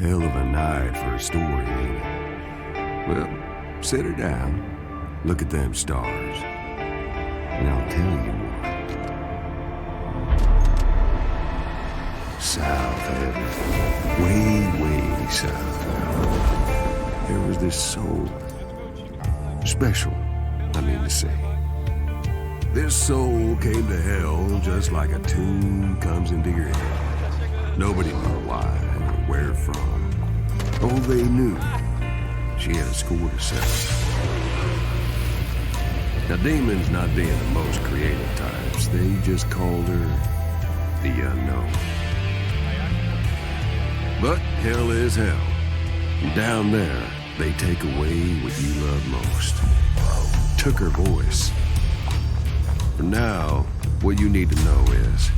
Hell of a night for a story, ain't it? Well, sit her down, look at them stars, and I'll tell you one. South heaven, way south, there was this soul. Special, I mean to say. This soul came to hell just like a tune comes into your head. Nobody knew why or where from. Oh, they knew she had a score to settle. Now, demons not being the most creative types, they just called her the Unknown. But hell is hell. And down there, they take away what you love most. Took her voice. For now, what you need to know is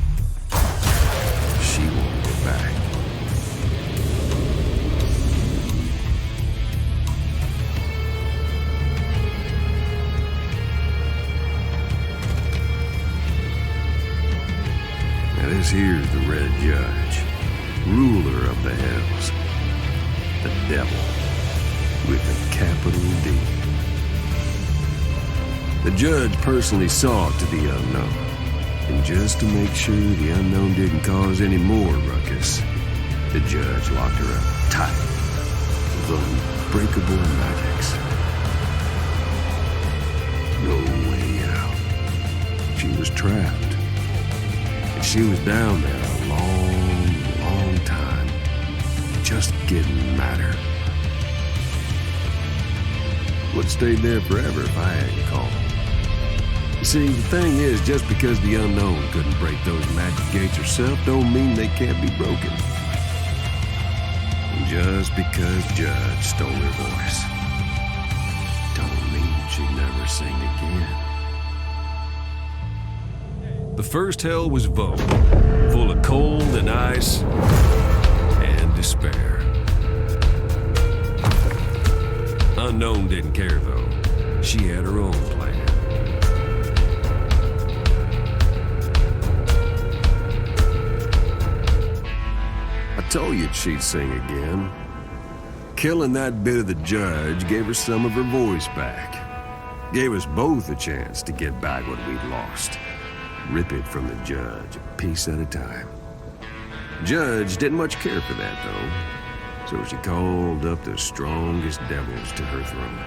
she won't get back. Now this here's the Red Judge, ruler of the hells, the devil with a capital D. The judge personally saw to the Unknown, and just to make sure the Unknown didn't cause any more ruckus, the judge locked her up tight with unbreakable magics. No way out. She was trapped, and she was down there a long time, just getting madder. Would have stayed there forever if I hadn't called. You see, the thing is, just because the Unknown couldn't break those magic gates herself don't mean they can't be broken. And just because Judge stole her voice don't mean she'd never sing again. The first hell was Vogue, full of cold and ice and despair. Unknown didn't care, though. She had her own plan. I told you she'd sing again. Killing that bit of the judge gave her some of her voice back. Gave us both a chance to get back what we'd lost. Rip it from the judge, a piece at a time. Judge didn't much care for that, though. So she called up the strongest devils to her throne.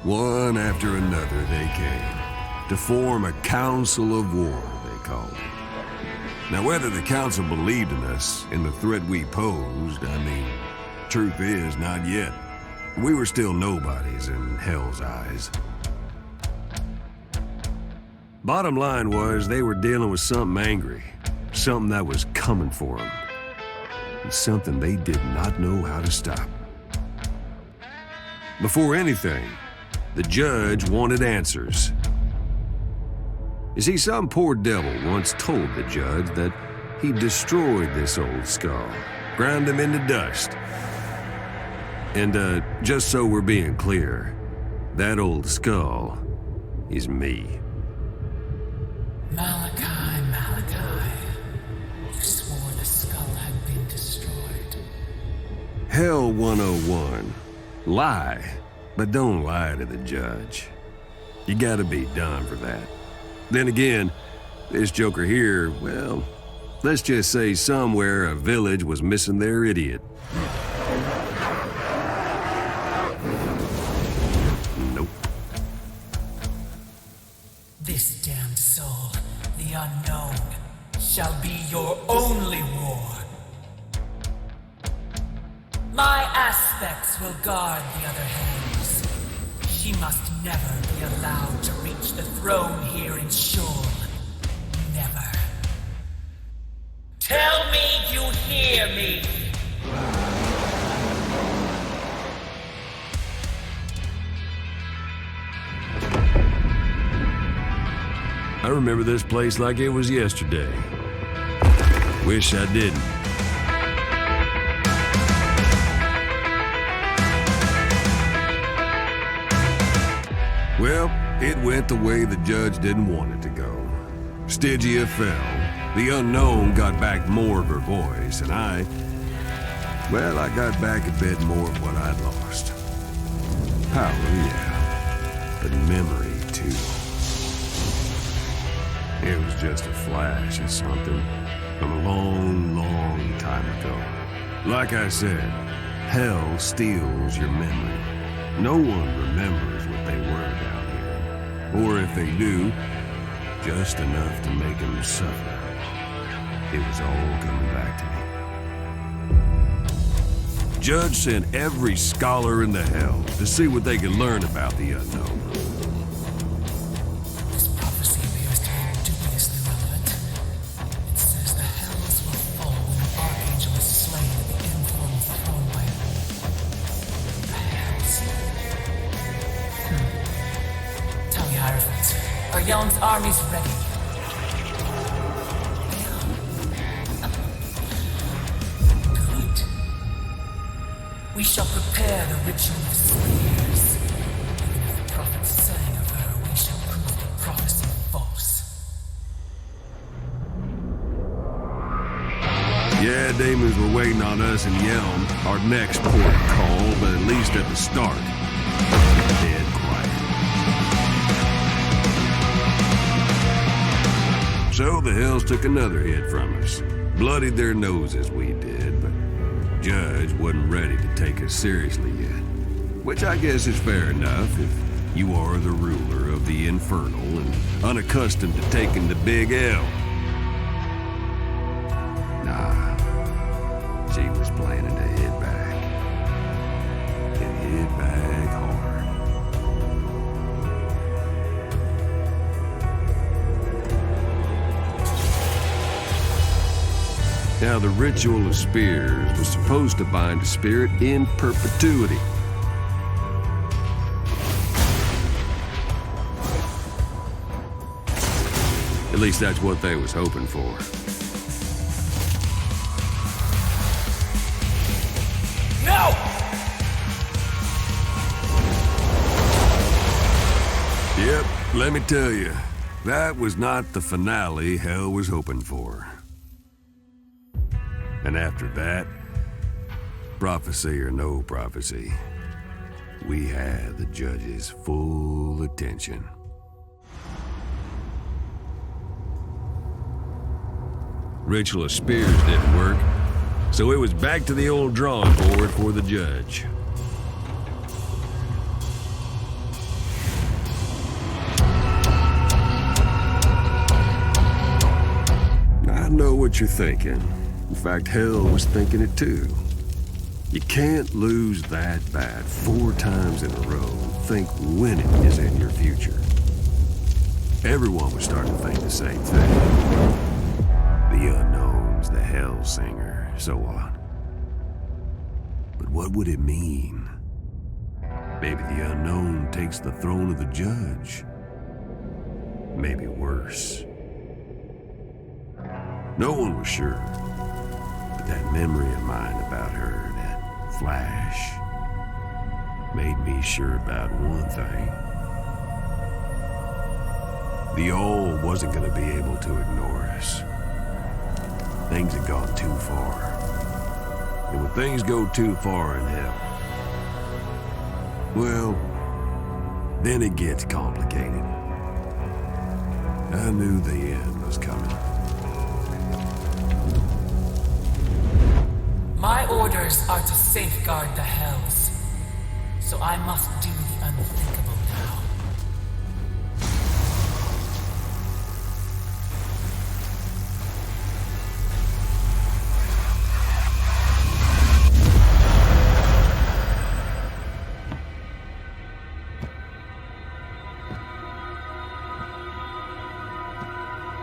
One after another they came, to form a council of war, they called it. Now, whether the council believed in us, in the threat we posed, I mean, truth is, not yet. We were still nobodies in Hell's eyes. Bottom line was, they were dealing with something angry, something that was coming for them. And something they did not know how to stop. Before anything, the judge wanted answers. You see, some poor devil once told the judge that he destroyed this old skull, ground him into dust. And just so we're being clear, that old skull is me. Malachi, you swore the skull had been destroyed. Hell 101. Lie, but don't lie to the judge. You gotta be done for that. Then again, this joker here, well, let's just say somewhere a village was missing their idiot. Nope. This damned soul, the Unknown, shall be your only war. My aspects will guard the other hands. She must never be allowed to reach the throne here in Shul. Never. Tell me you hear me! I remember this place like it was yesterday. Wish I didn't. Well, it went the way the judge didn't want it to go. Stygia fell, The unknown got back more of her voice, and I got back a bit more of what I'd lost. Power, yeah, but memory, too. It was just a flash of something from a long, long time ago. Like I said, hell steals your memory. No one remembers what they were down here. Or if they do, just enough to make them suffer. It was all coming back to me. Judge sent every scholar in the hell to see what they could learn about the unknown. This prophecy appears to be dubiously relevant. It says the hells will fall when the archangel is slain at the infernal throne by the Hellsinger. Tell me, Hierophant, are Yelm's armies ready? We shall prepare the ritual of spears. Even if the prophets sang of her, we shall prove the prophecy false. Yeah, demons were waiting on us in Yelm, our next port call, but at least at the start, dead quiet. So the Hells took another hit from us. Bloodied their noses, we did, but Judge wasn't ready to take us seriously yet. Which I guess is fair enough if you are the ruler of the infernal and unaccustomed to taking the big L. Nah, she was planning to hit back. And hit back hard. Now, the ritual of spears was supposed to bind a spirit in perpetuity. At least that's what they was hoping for. No! Yep, let me tell you, that was not the finale hell was hoping for. And after that, prophecy or no prophecy, we had the judge's full attention. Ritual of spears didn't work, so it was back to the old drawing board for the judge. I know what you're thinking. In fact, hell was thinking it too. You can't lose that bad 4 times in a row and think winning is in your future. Everyone was starting to think the same thing. The unknowns, the Hellsinger, so on. But what would it mean? Maybe the unknown takes the throne of the judge. Maybe worse. No one was sure. That memory of mine about her, that flash, made me sure about one thing. The All wasn't going to be able to ignore us. Things had gone too far. And when things go too far in hell, well, then it gets complicated. I knew the end was coming. My orders are to safeguard the hells, so I must do the unthinkable now.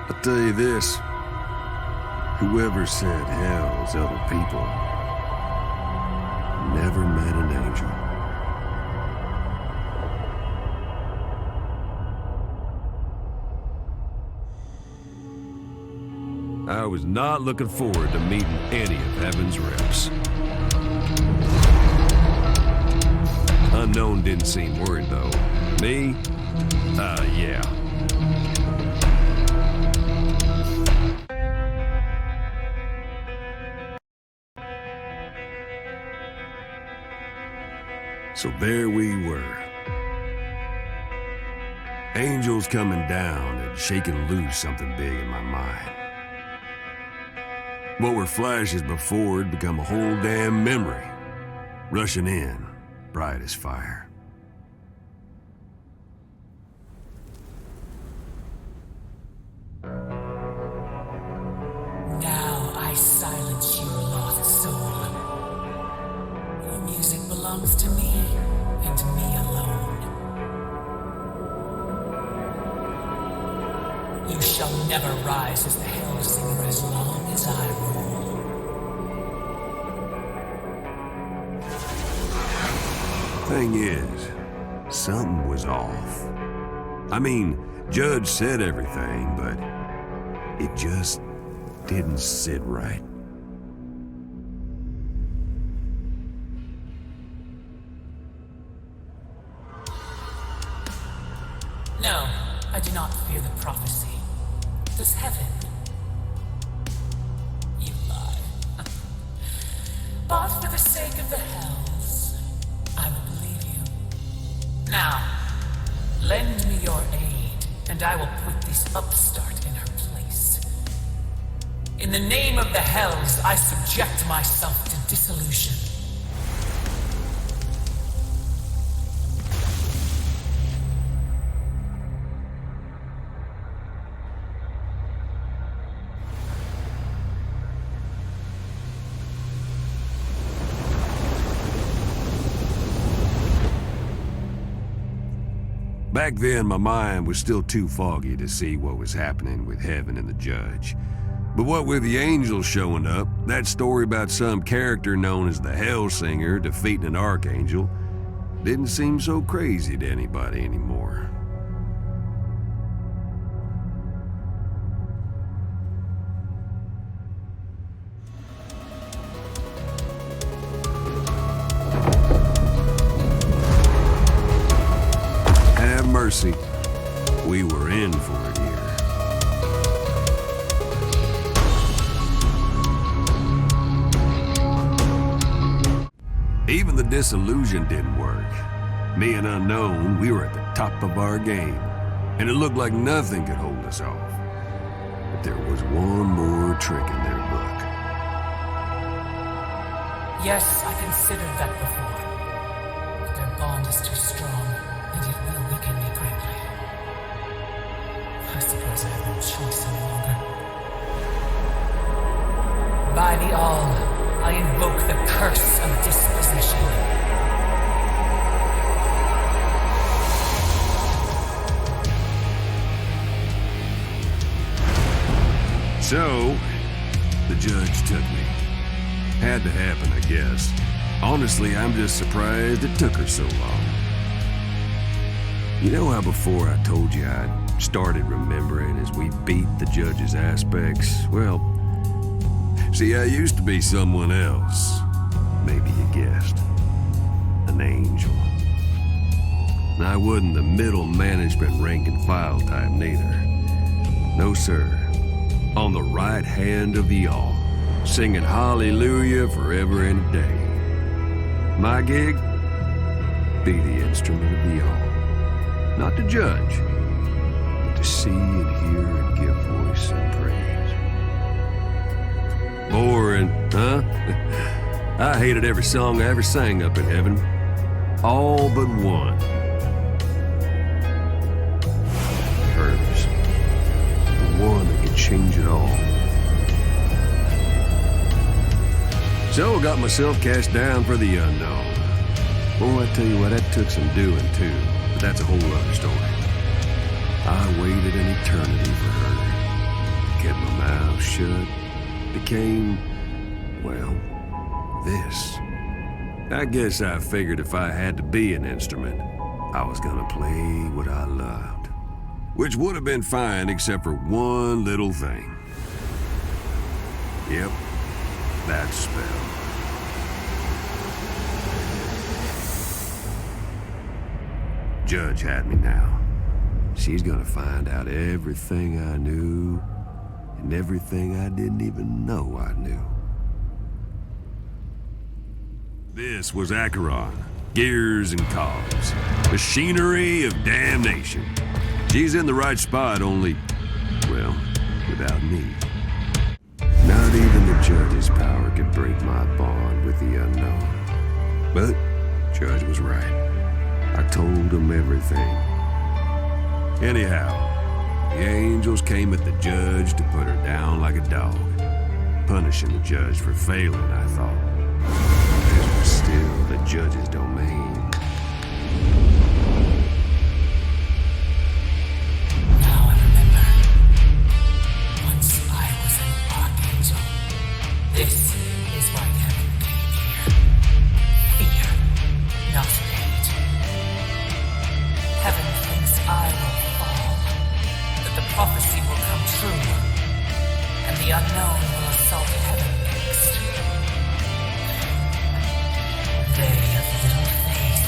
I'll tell you this, whoever said hell's other people never met an angel. I was not looking forward to meeting any of Heaven's reps. Unknown didn't seem worried, though. Me? Yeah. So there we were. Angels coming down and shaking loose something big in my mind. What were flashes before had become a whole damn memory, rushing in, bright as fire. Now I silence you, lost soul. Your music belongs to me, and me alone. You shall never rise as the Hellsinger as long as I rule. Thing is, something was off. I mean, Judge said everything, but it just didn't sit right. No, I do not fear the prophecy. Does heaven? You lie. But for the sake of the hells, I will believe you. Now, lend me your aid, and I will put this upstart in her place. In the name of the hells, I subject myself to dissolution. Back then, my mind was still too foggy to see what was happening with heaven and the judge. But what with the angels showing up, that story about some character known as the Hellsinger defeating an archangel didn't seem so crazy to anybody anymore. Have mercy. We were in for it here. Even the disillusion didn't work. Me and Unknown, we were at the top of our game, and it looked like nothing could hold us off. But there was one more trick in their book. Yes, I considered that before. But their bond is too strong, and it will weaken me greatly. I suppose I have no choice any longer. By the All, I invoke the curse of dispossession. So, the judge took me. Had to happen, I guess. Honestly, I'm just surprised it took her so long. You know how before I told you I'd started remembering as we beat the judge's aspects? Well, see, I used to be someone else. Maybe you guessed. An angel. And I wasn't the middle management rank and file type neither. No, sir. On the right hand of the All, singing hallelujah forever and a day. My gig? Be the instrument of the All. Not to judge, but to see and hear and give voice and praise. Boring, huh? I hated every song I ever sang up in heaven. All but one. Hers. The one that could change it all. So I got myself cast down for the unknown. Boy, I tell you what, that took some doing too. But that's a whole other story. I waited an eternity for her. Kept my mouth shut. Became, well, this. I guess I figured if I had to be an instrument, I was gonna play what I loved. Which would have been fine except for one little thing. Yep, that spell. Judge had me now. She's gonna find out everything I knew and everything I didn't even know I knew. This was Acheron, gears and cogs. Machinery of damnation. She's in the right spot, only, well, without me. Not even the judge's power could break my bond with the unknown. But Judge was right. I told him everything. Anyhow, the angels came at the judge to put her down like a dog. Punishing the judge for failing, I thought. This was still the judge's domain. Now I remember. Once I was an archangel. This is why heaven came here. Fear, not hate. Heaven thinks I will fall, that the prophecy will come true, and the unknown will assault heaven next. They have little faith.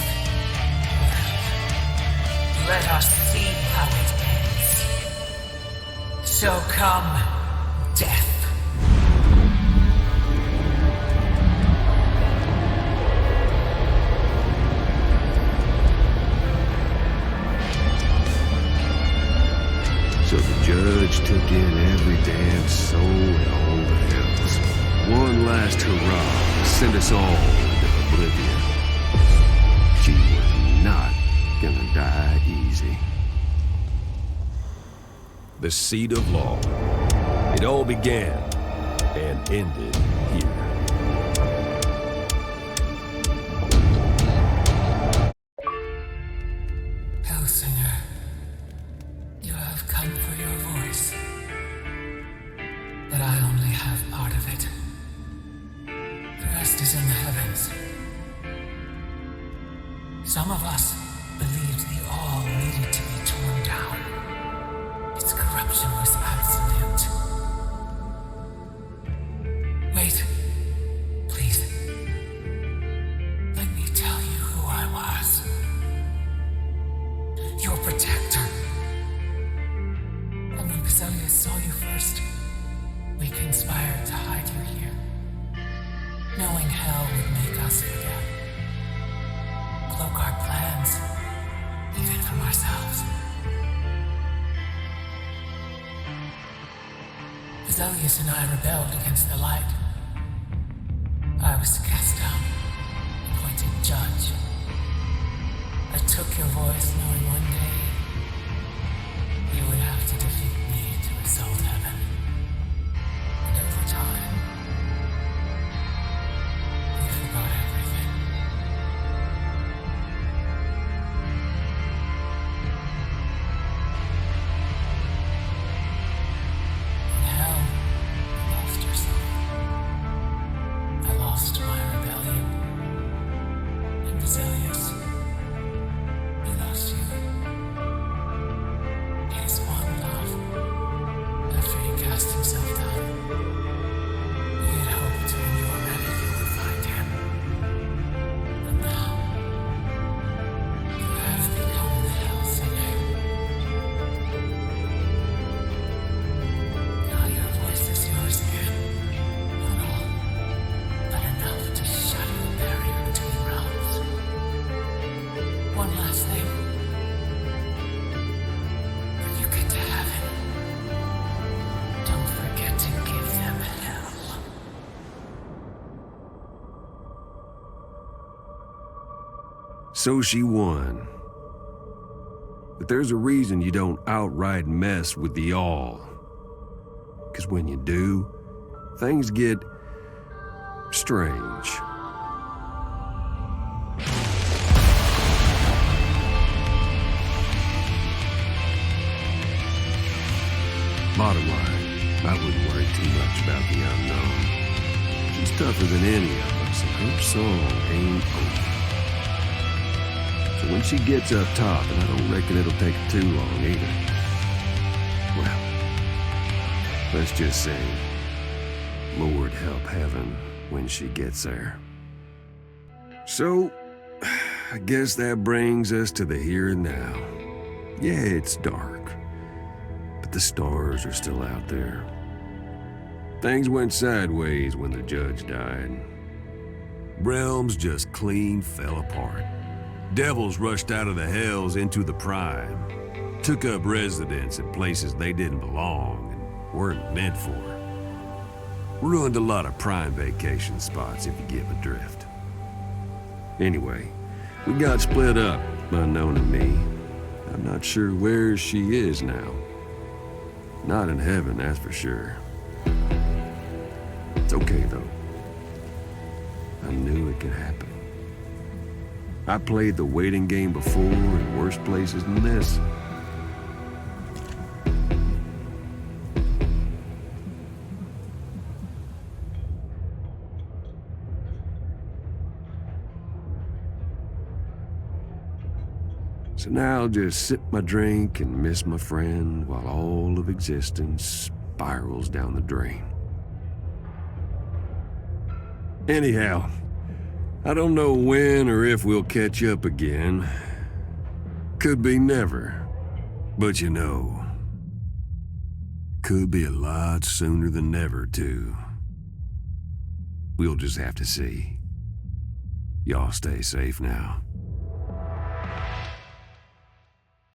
Well, let us see how it ends. So come, death. So the judge took in every damn soul in all the hells. One last hurrah to send us all into oblivion. She was not gonna die easy. The seat of law. It all began and ended here. Hellsinger, you have come for your voice. But I only have part of it. The rest is in the heavens. Some of us believed the all needed to be torn down. Its corruption was absolute. Wait, please. Let me tell you who I was. Your protector. And when Basilius saw you first, we conspired to hide you here, knowing hell would make us forget. Cloak our plans, even from ourselves. Basilius and I rebelled against the light. I was cast down, appointed judge. I took your voice, knowing one day you would have to defeat me to assault heaven. And over time, we forgot everything. In hell, you lost yourself. I lost my rebellion. And Basilius, he lost you. His one love, after he cast himself down. We had hoped when you were ready you would find him. But now, you have become the Hellsinger. Now your voice is yours again. Not all, but enough to shatter the barrier between realms. One last thing. When you get to heaven, don't forget to give them hell. So she won. But there's a reason you don't outright mess with the all. 'Cause when you do, things get strange. Bottom line, I wouldn't worry too much about the unknown. She's tougher than any of us, and her song ain't over. So when she gets up top, and I don't reckon it'll take her too long either, well, let's just say, Lord help heaven when she gets there. So, I guess that brings us to the here and now. Yeah, it's dark, but the stars are still out there. Things went sideways when the judge died. Realms just clean fell apart. Devils rushed out of the hells into the prime, took up residence in places they didn't belong and weren't meant for. Ruined a lot of prime vacation spots, if you get my drift. Anyway, we got split up, unknown to me. I'm not sure where she is now. Not in heaven, that's for sure. It's okay, though. I knew it could happen. I played the waiting game before in worse places than this. So now I'll just sip my drink and miss my friend while all of existence spirals down the drain. Anyhow, I don't know when or if we'll catch up again. Could be never. But you know, could be a lot sooner than never, too. We'll just have to see. Y'all stay safe now.